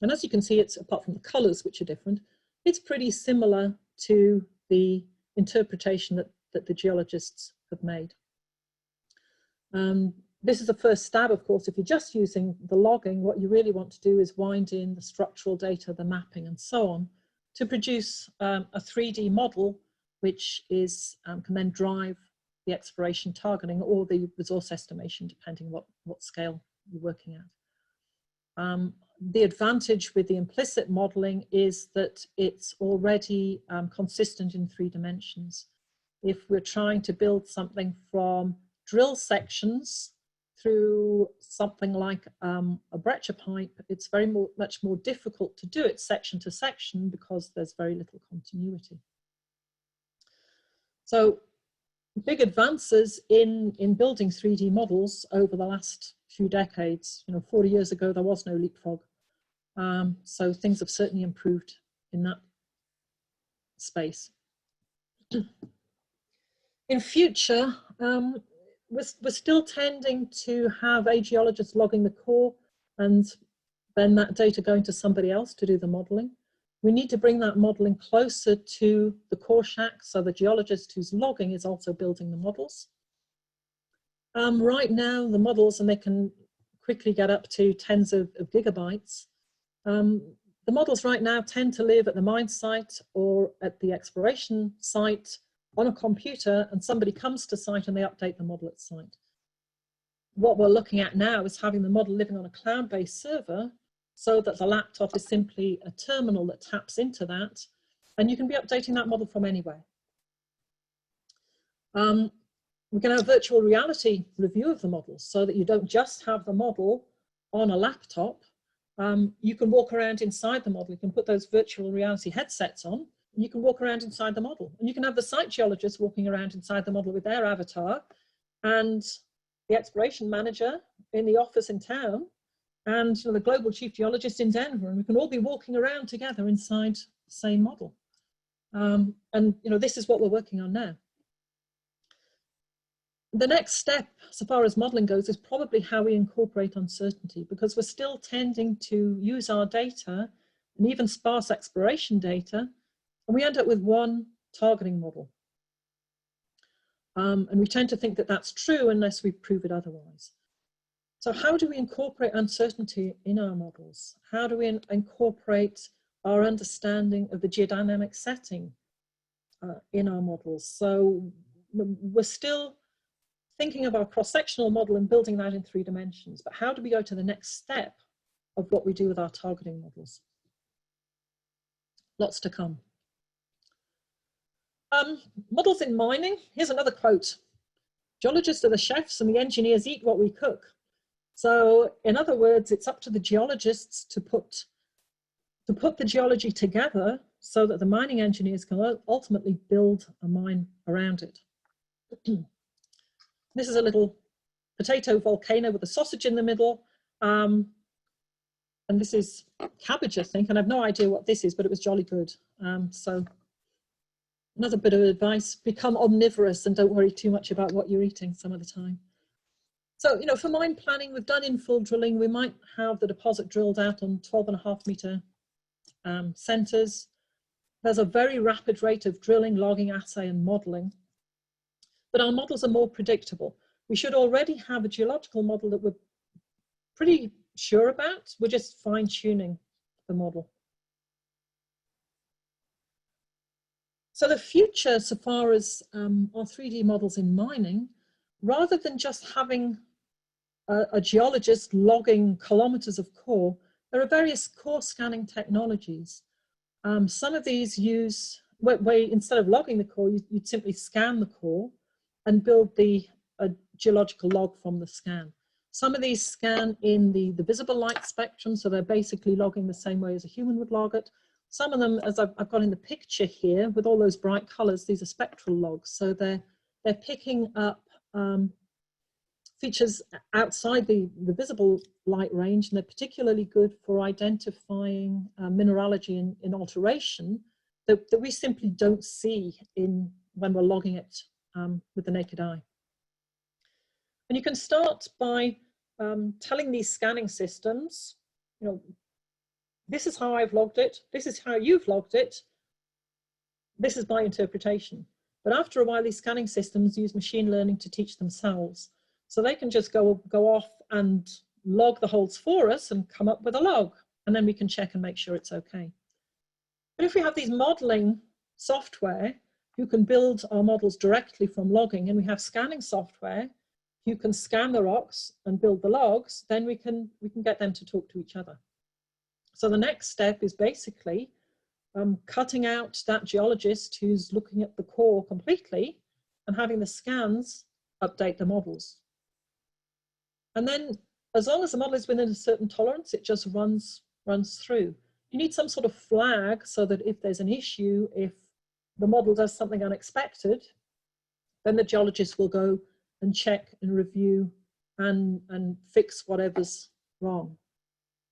And as you can see, it's, apart from the colors, which are different, it's pretty similar to the interpretation that the geologists have made. This is the first stab, of course. If you're just using the logging, what you really want to do is wind in the structural data, the mapping, and so on, to produce a 3D model, which is, can then drive the exploration targeting or the resource estimation, depending what scale you're working at. The advantage with the implicit modeling is that it's already consistent in 3 dimensions. If we're trying to build something from drill sections through something like a breccia pipe, it's much more difficult to do it section to section because there's very little continuity. So big advances in building 3D models over the last few decades. 40 years ago, there was no leapfrog. So things have certainly improved in that space. In future, we're still tending to have a geologist logging the core and then that data going to somebody else to do the modeling. We need to bring that modeling closer to the core shack so the geologist who's logging is also building the models. Right now, the models, and they can quickly get up to tens of gigabytes, the models right now tend to live at the mine site or at the exploration site on a computer, and somebody comes to site and they update the model at site. What we're looking at now is having the model living on a cloud-based server so that the laptop is simply a terminal that taps into that, and you can be updating that model from anywhere. We can have virtual reality review of the models so that you don't just have the model on a laptop. You can walk around inside the model. You can put those virtual reality headsets on, and you can walk around inside the model. And you can have the site geologist walking around inside the model with their avatar, and the exploration manager in the office in town, and the global chief geologist in Denver, and we can all be walking around together inside the same model. And this is what we're working on now. The next step, so far as modeling goes, is probably how we incorporate uncertainty, because we're still tending to use our data and even sparse exploration data, and we end up with one targeting model. And we tend to think that that's true unless we prove it otherwise. So how do we incorporate uncertainty in our models? How do we incorporate our understanding of the geodynamic setting in our models? So we're still thinking of our cross-sectional model and building that in 3 dimensions, but how do we go to the next step of what we do with our targeting models? Lots to come. Models in mining, here's another quote. Geologists are the chefs and the engineers eat what we cook. So in other words, it's up to the geologists to put the geology together so that the mining engineers can ultimately build a mine around it. This is a little potato volcano with a sausage in the middle. And this is cabbage, I think, and I have no idea what this is, but it was jolly good. So another bit of advice, become omnivorous and don't worry too much about what you're eating some of the time. So, for mine planning, we've done infill drilling. We might have the deposit drilled out on 12.5 meter centers. There's a very rapid rate of drilling, logging, assay, and modeling. But our models are more predictable. We should already have a geological model that we're pretty sure about. We're just fine-tuning the model. So the future, so far as our 3D models in mining, rather than just having a geologist logging kilometers of core, there are various core scanning technologies. Some of these use, where instead of logging the core, you'd simply scan the core and build a geological log from the scan. Some of these scan in the visible light spectrum, so they're basically logging the same way as a human would log it. Some of them, as I've got in the picture here, with all those bright colors, these are spectral logs. So they're picking up features outside the visible light range, and they're particularly good for identifying mineralogy in alteration that we simply don't see when we're logging it with the naked eye. And you can start by telling these scanning systems, you know, this is how I've logged it, this is how you've logged it, this is my interpretation. But after a while, these scanning systems use machine learning to teach themselves. So they can just go off and log the holes for us and come up with a log, and then we can check and make sure it's okay. But if we have these modeling software, you can build our models directly from logging, and we have scanning software, you can scan the rocks and build the logs, then we can get them to talk to each other. So the next step is basically cutting out that geologist who's looking at the core completely and having the scans update the models. And then as long as the model is within a certain tolerance, it just runs through. You need some sort of flag so that if there's an issue, if the model does something unexpected, then the geologist will go and check and review and fix whatever's wrong.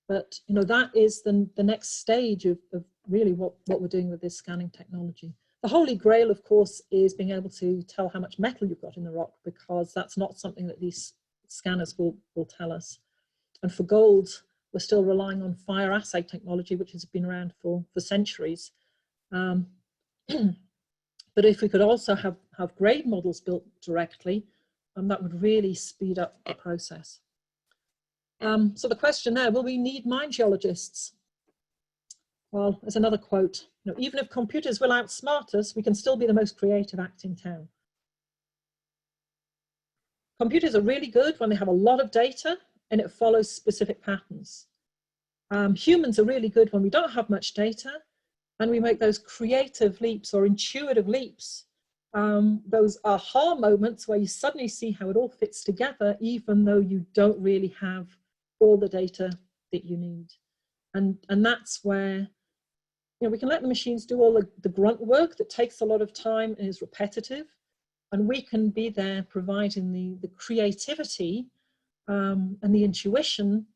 But you know, that is the next stage of really what we're doing with this scanning technology. The holy grail, of course, is being able to tell how much metal you've got in the rock, because that's not something that these scanners will tell us. And for gold, we're still relying on fire assay technology, which has been around for centuries. But if we could also have grade models built directly, that would really speed up the process. So the question there, will we need mine geologists? Well, there's another quote, you know, even if computers will outsmart us, we can still be the most creative act in town. Computers are really good when they have a lot of data and it follows specific patterns. Humans are really good when we don't have much data and we make those creative leaps or intuitive leaps, those aha moments where you suddenly see how it all fits together, even though you don't really have all the data that you need. And that's where, you know, we can let the machines do all the grunt work that takes a lot of time and is repetitive, and we can be there providing the creativity and the intuition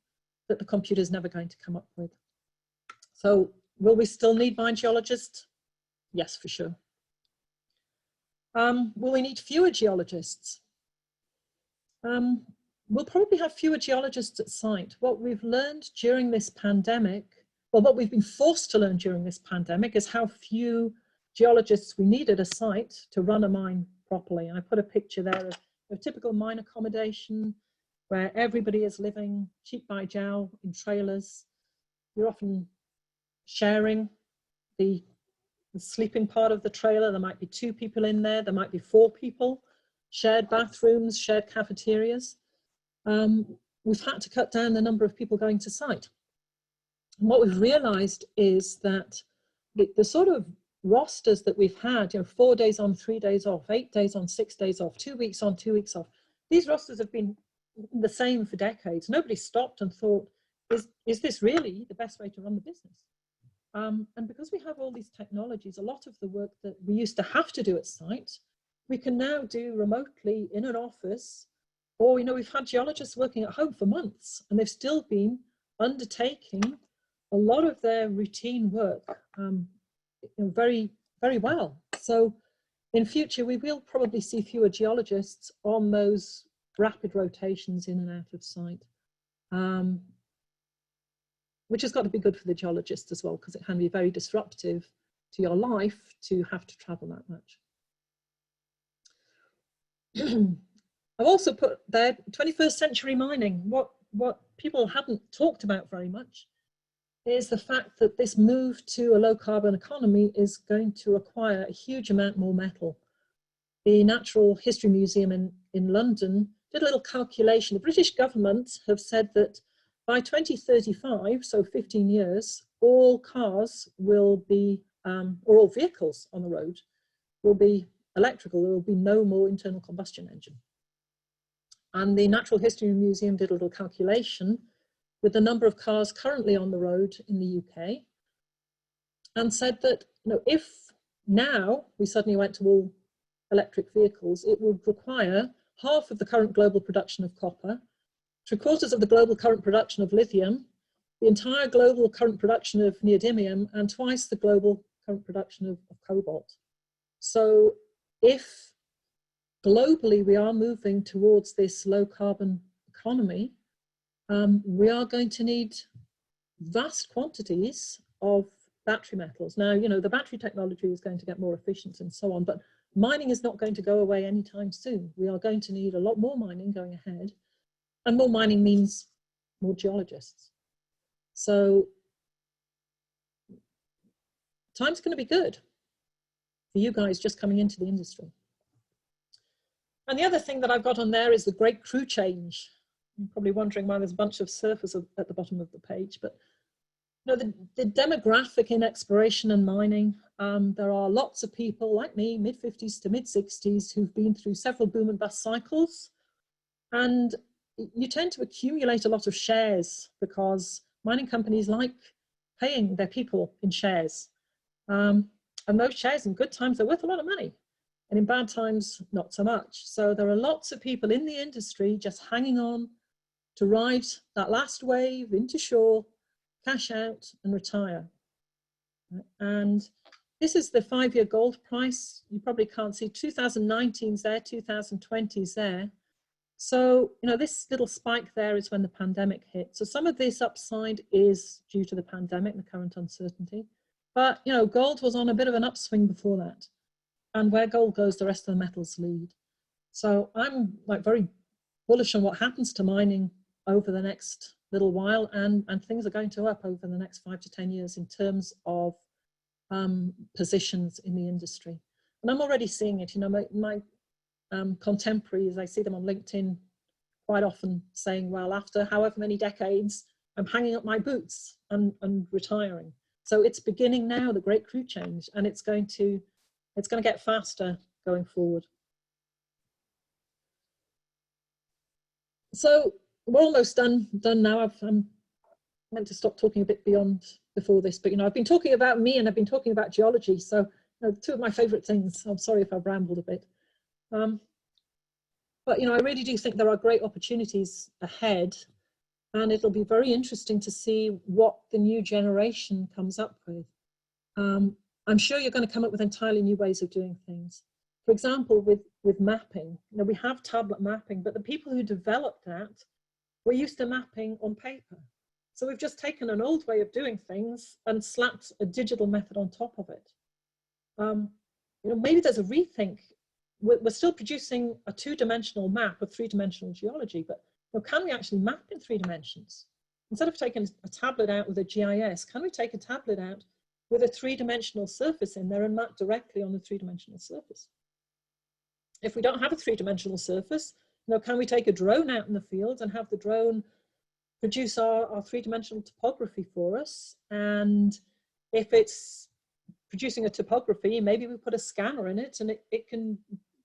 that the computer is never going to come up with. So will we still need mine geologists? Yes, for sure. Will we need fewer geologists? We'll probably have fewer geologists at site. What we've learned during this pandemic, well, what we've been forced to learn during this pandemic is how few geologists we need at a site to run a mine properly. And I put a picture there of a typical mine accommodation where everybody is living cheek by jowl in trailers. You're often sharing the sleeping part of the trailer. There might be 2 people in there, there might be 4 people, shared bathrooms, shared cafeterias. We've had to cut down the number of people going to site. And what we've realized is that the sort of rosters that we've had, you know, 4 days on, 3 days off, 8 days on, 6 days off, 2 weeks on, 2 weeks off, these rosters have been the same for decades. Nobody stopped and thought, is this really the best way to run the business? And because we have all these technologies, a lot of the work that we used to have to do at site, we can now do remotely in an office. Or, you know, we've had geologists working at home for months and they've still been undertaking a lot of their routine work you know, very, very well. So in future, we will probably see fewer geologists on those rapid rotations in and out of site, which has got to be good for the geologist as well, because it can be very disruptive to your life to have to travel that much. I've also put there 21st century mining. What people haven't talked about very much is the fact that this move to a low carbon economy is going to require a huge amount more metal. The Natural History Museum in London did a little calculation. The British government have said that by 2035, so 15 years, all cars will be, or all vehicles on the road will be electrical. There will be no more internal combustion engine. And the Natural History Museum did a little calculation with the number of cars currently on the road in the UK, and said that, you know, if now we suddenly went to all electric vehicles, it would require half of the current global production of copper, 3/4 of the global current production of lithium, the entire global current production of neodymium, and twice the global current production of cobalt. So if globally we are moving towards this low carbon economy, we are going to need vast quantities of battery metals. Now, you know, the battery technology is going to get more efficient and so on, but mining is not going to go away anytime soon. We are going to need a lot more mining going ahead, and more mining means more geologists. So time's going to be good for you guys just coming into the industry. And the other thing that I've got on there is the great crew change. You're probably wondering why there's a bunch of surfers at the bottom of the page, but you know, the demographic in exploration and mining, there are lots of people like me, mid-50s to mid-60s, who've been through several boom and bust cycles. And you tend to accumulate a lot of shares because mining companies like paying their people in shares. And those shares in good times are worth a lot of money, and in bad times, not so much. So there are lots of people in the industry just hanging on to ride that last wave into shore, cash out and retire. And this is the 5-year gold price. You probably can't see 2019's there, 2020's there. So, you know, this little spike there is when the pandemic hit. So some of this upside is due to the pandemic, the current uncertainty. But, you know, gold was on a bit of an upswing before that. And where gold goes, the rest of the metals lead. So I'm like very bullish on what happens to mining over the next little while, and things are going to up over the next 5 to 10 years in terms of positions in the industry. And I'm already seeing it. You know, my contemporaries, I see them on LinkedIn quite often saying, well, after however many decades, I'm hanging up my boots and retiring. So it's beginning now, the great crew change, and it's going to get faster going forward. So we're almost done now. I've meant to stop talking a bit before this, but you know, I've been talking about me and I've been talking about geology. So you know, two of my favorite things. I'm sorry if I've rambled a bit. But you know, I really do think there are great opportunities ahead, and it'll be very interesting to see what the new generation comes up with. I'm sure you're going to come up with entirely new ways of doing things. For example, with mapping, you know, we have tablet mapping, but the people who developed that were used to mapping on paper. So we've just taken an old way of doing things and slapped a digital method on top of it. You know, maybe there's a rethink. We're still producing a 2-dimensional map of 3-dimensional geology, but you know, can we actually map in 3 dimensions? Instead of taking a tablet out with a GIS, can we take a tablet out with a 3-dimensional surface in there and map directly on the 3-dimensional surface? If we don't have a 3-dimensional surface, you know, can we take a drone out in the field and have the drone produce our 3-dimensional topography for us? And if it's producing a topography, maybe we put a scanner in it and it can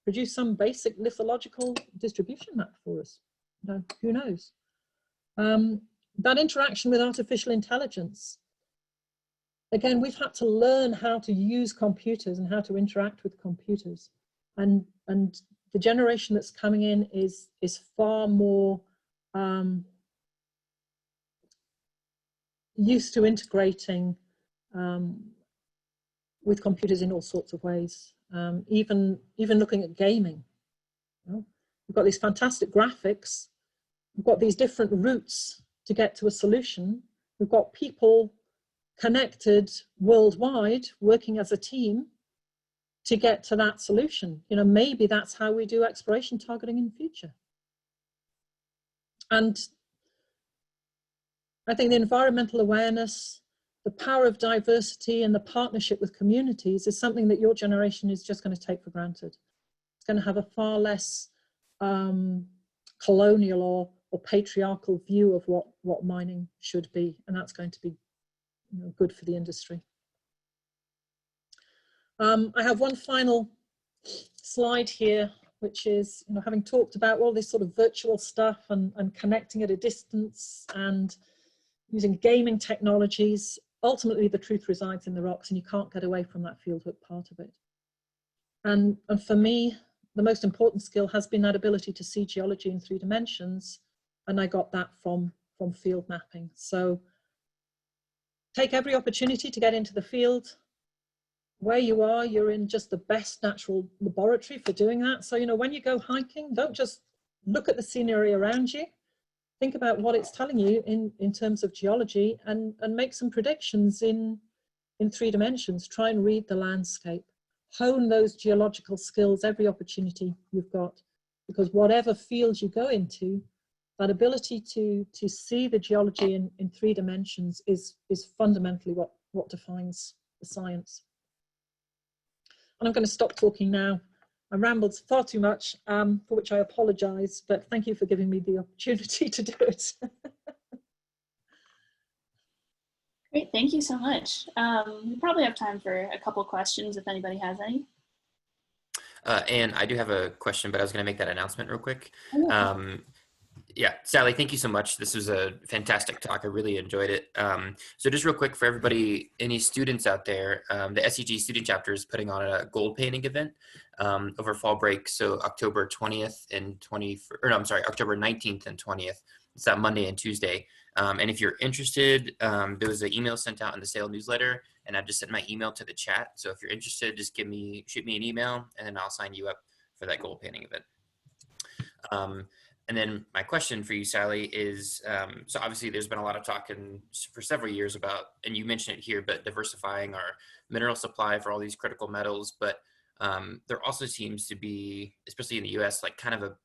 produce some basic lithological distribution map for us. You know, who knows? That interaction with artificial intelligence. Again, we've had to learn how to use computers and how to interact with computers. And the generation that's coming in is far more used to integrating with computers in all sorts of ways. Even looking at gaming. You know, we've got these fantastic graphics. We've got these different routes to get to a solution. We've got people connected worldwide, working as a team to get to that solution. You know, maybe that's how we do exploration targeting in the future. And I think the environmental awareness, the power of diversity and the partnership with communities is something that your generation is just going to take for granted. It's going to have a far less colonial or patriarchal view of what mining should be. And that's going to be, you know, good for the industry. I have one final slide here which is, you know, having talked about all this sort of virtual stuff and connecting at a distance and using gaming technologies, ultimately the truth resides in the rocks, and you can't get away from that fieldwork part of it. And for me, the most important skill has been that ability to see geology in 3 dimensions, and I got that from field mapping. So take every opportunity to get into the field. Where you are, you're in just the best natural laboratory for doing that. So, you know, when you go hiking, don't just look at the scenery around you. Think about what it's telling you in terms of geology, and make some predictions in 3 dimensions. Try and read the landscape. Hone those geological skills every opportunity you've got, because whatever field you go into, that ability to see the geology in 3 dimensions is fundamentally what defines the science. And I'm going to stop talking now. I rambled far too much, for which I apologize, but thank you for giving me the opportunity to do it. Great, thank you so much. We probably have time for a couple questions if anybody has any. And I do have a question, but I was going to make that announcement real quick. Oh, Yeah, Sally, thank you so much. This was a fantastic talk. I really enjoyed it. So just real quick for everybody, any students out there, the SEG student chapter is putting on a gold painting event over fall break. So October 20th and October 19th and 20th. It's that Monday and Tuesday. And if you're interested, there was an email sent out in the sale newsletter, and I just sent my email to the chat. So if you're interested, just shoot me an email, and then I'll sign you up for that gold painting event. And then my question for you, Sally, is, so obviously there's been a lot of talk for several years about, and you mentioned it here, but diversifying our mineral supply for all these critical metals. But there also seems to be, especially in the US, like kind of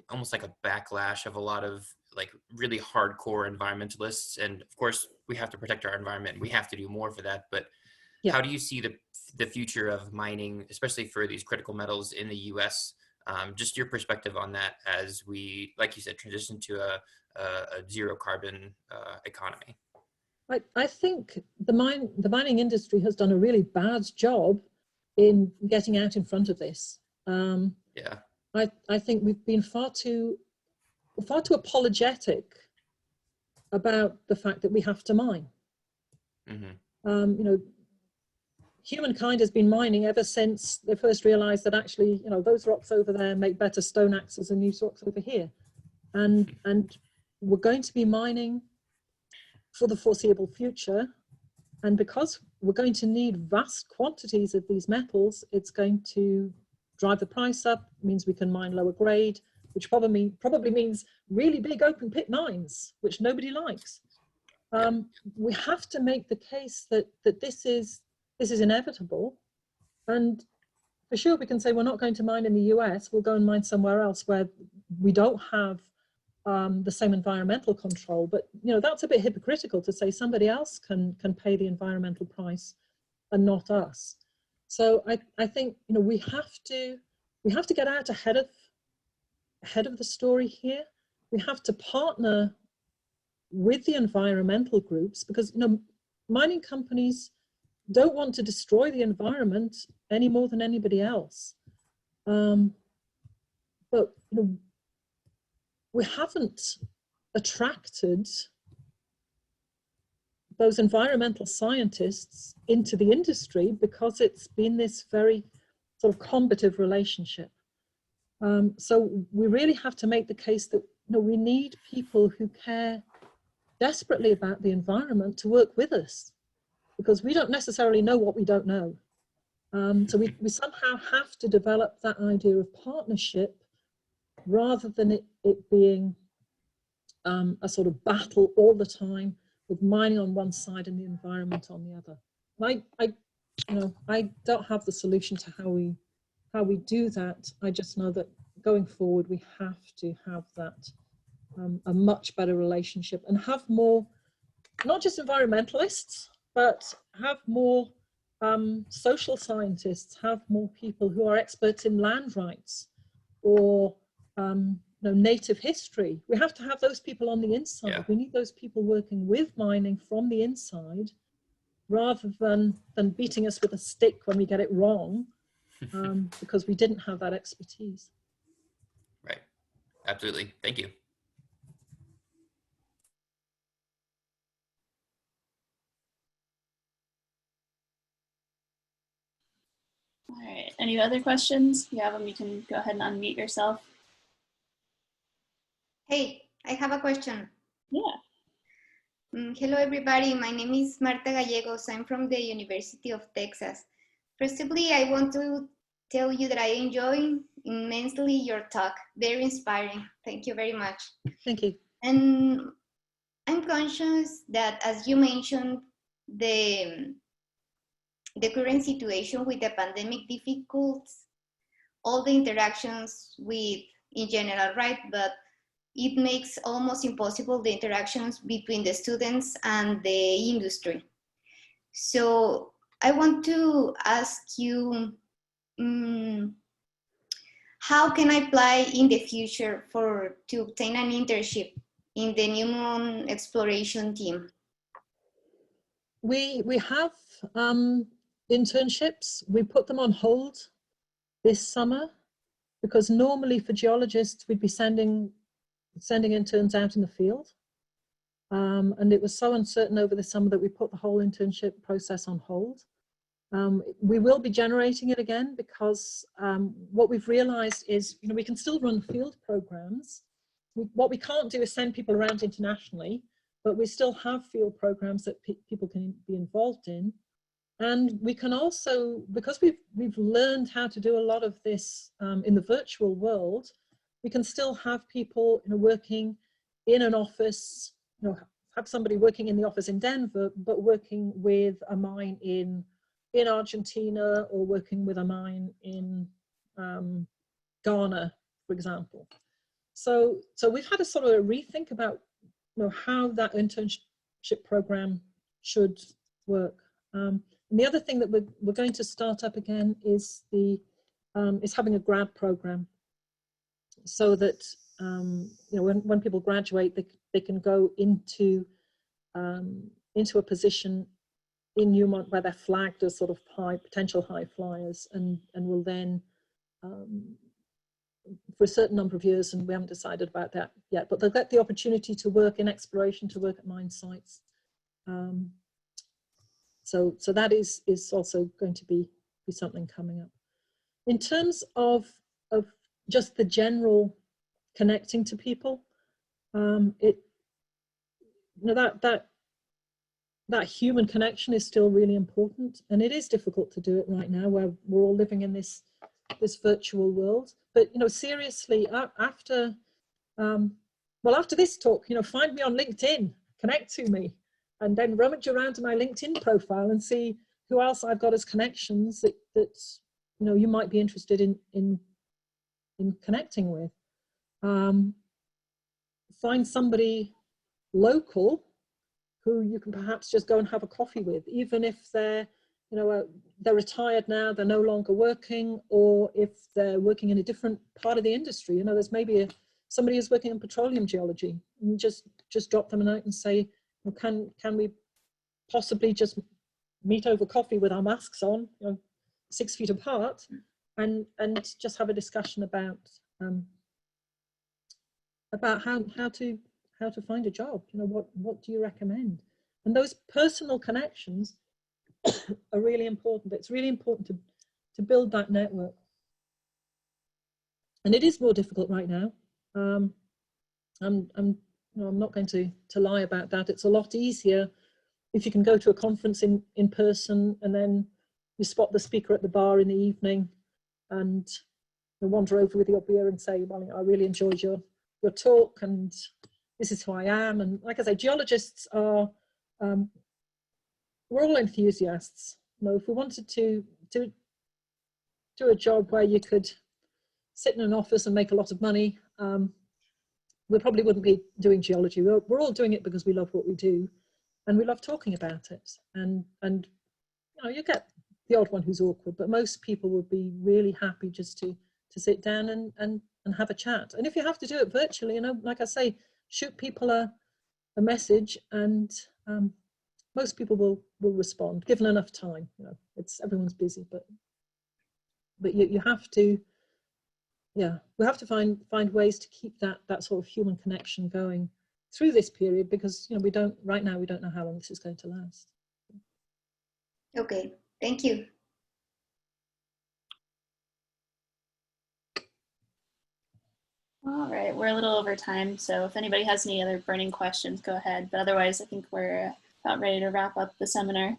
almost like a backlash of a lot of like really hardcore environmentalists. And of course, we have to protect our environment, and we have to do more for that. But yeah, how do you see the future of mining, especially for these critical metals in the US? Just your perspective on that as we, like you said, transition to a zero carbon economy. I think the mining industry has done a really bad job in getting out in front of this. Yeah. I think we've been far too apologetic about the fact that we have to mine. Mm-hmm. You know, humankind has been mining ever since they first realized that actually, you know, those rocks over there make better stone axes than these rocks over here. And we're going to be mining for the foreseeable future. And because we're going to need vast quantities of these metals, it's going to drive the price up. It means we can mine lower grade, which probably means really big open pit mines, which nobody likes. We have to make the case that this is inevitable. And for sure, we can say we're not going to mine in the US, we'll go and mine somewhere else where we don't have the same environmental control. But, you know, that's a bit hypocritical to say somebody else can pay the environmental price and not us. So I think, you know, we have to get out ahead of the story here. We have to partner with the environmental groups, because, you know, mining companies don't want to destroy the environment any more than anybody else. But, you know, we haven't attracted those environmental scientists into the industry because it's been this very sort of combative relationship. So we really have to make the case that, you know, we need people who care desperately about the environment to work with us, because we don't necessarily know what we don't know. So we somehow have to develop that idea of partnership rather than it being a sort of battle all the time with mining on one side and the environment on the other. I don't have the solution to how we do that. I just know that going forward, we have to have that a much better relationship and have more, not just environmentalists, but have more social scientists, have more people who are experts in land rights or native history. We have to have those people on the inside. Yeah. We need those people working with mining from the inside, rather than beating us with a stick when we get it wrong. because we didn't have that expertise. Right. Absolutely. Thank you. All right, any other questions? If you have them, you can go ahead and unmute yourself. Hey, I have a question. Yeah. Hello, everybody. My name is Marta Gallegos. I'm from the University of Texas. Firstly, I want to tell you that I enjoy immensely your talk. Very inspiring. Thank you very much. Thank you. And I'm conscious that, as you mentioned, the current situation with the pandemic difficulties all the interactions with in general, right? But it makes almost impossible the interactions between the students and the industry. So I want to ask you, how can I apply in the future to obtain an internship in the Newmont exploration team? We have internships. We put them on hold this summer because normally for geologists we'd be sending interns out in the field, and it was so uncertain over the summer that we put the whole internship process on hold. We will be generating it again because what we've realized is, you know, we can still run field programs. What we can't do is send people around internationally, but we still have field programs that people can be involved in. And we can also, because we've learned how to do a lot of this in the virtual world, we can still have people, you know, working in an office, you know, have somebody working in the office in Denver, but working with a mine in Argentina, or working with a mine in Ghana, for example. So we've had a sort of a rethink about, you know, how that internship program should work. And the other thing that we're going to start up again is having a grad program, so that you know, when people graduate, they can go into a position in Newmont where they're flagged as sort of potential high flyers, and will then for a certain number of years, and we haven't decided about that yet, but they'll get the opportunity to work in exploration, to work at mine sites. So that is also going to be something coming up. In terms of just the general connecting to people, you know, that human connection is still really important, and it is difficult to do it right now, where we're all living in this virtual world. But, you know, seriously, after this talk, you know, find me on LinkedIn, connect to me, and then rummage around to my LinkedIn profile and see who else I've got as connections that you know, you might be interested in connecting with. Find somebody local who you can perhaps just go and have a coffee with, even if they're, you know, they're retired now, they're no longer working, or if they're working in a different part of the industry. You know, there's maybe somebody who's working in petroleum geology, and just drop them a note and say, well, can we possibly just meet over coffee with our masks on, you know, 6 feet apart, and just have a discussion about how to find a job. You know, what do you recommend? And those personal connections are really important. It's really important to build that network. And it is more difficult right now. I'm not going to lie about that. It's a lot easier if you can go to a conference in person, and then you spot the speaker at the bar in the evening, and you wander over with your beer and say, well, I really enjoyed your talk, and this is who I am. And like I say, geologists are, we're all enthusiasts. You know, if we wanted to do a job where you could sit in an office and make a lot of money, we probably wouldn't be doing geology. We're all doing it because we love what we do, and we love talking about it. And you know, you get the odd one who's awkward, but most people would be really happy just to sit down and have a chat. And if you have to do it virtually, you know, like I say, shoot people a message, and most people will respond, given enough time. You know, everyone's busy, but but you have to, yeah, we have to find ways to keep that sort of human connection going through this period, because we don't, right now we don't know how long this is going to last. Okay, thank you. All right, we're a little over time, so if anybody has any other burning questions, go ahead. But otherwise, I think we're about ready to wrap up the seminar.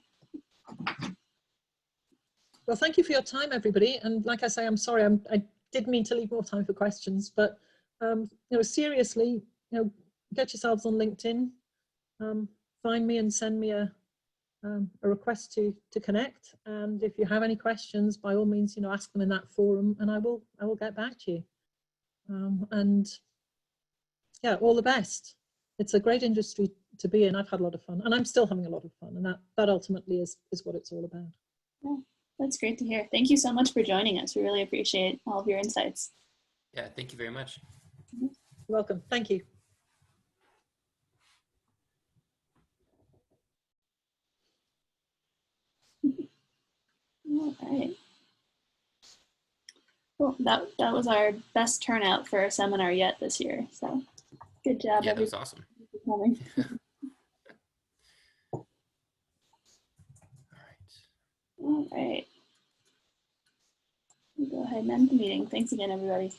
Well, thank you for your time, everybody. And like I say, I'm sorry, I did mean to leave more time for questions, but seriously, get yourselves on LinkedIn, find me and send me a request to connect. And if you have any questions, by all means, ask them in that forum, and I will get back to you. And yeah, all the best. It's a great industry to be in. I've had a lot of fun, and I'm still having a lot of fun, and that ultimately is what it's all about. Yeah, that's great to hear. Thank you so much for joining us. We really appreciate all of your insights. Yeah, thank you very much. You're welcome. Thank you. All right. Cool. That was our best turnout for a seminar yet this year. So good job, Yeah, that was everybody, awesome. for coming. All right. All right. We'll go ahead and end the meeting. Thanks again, everybody.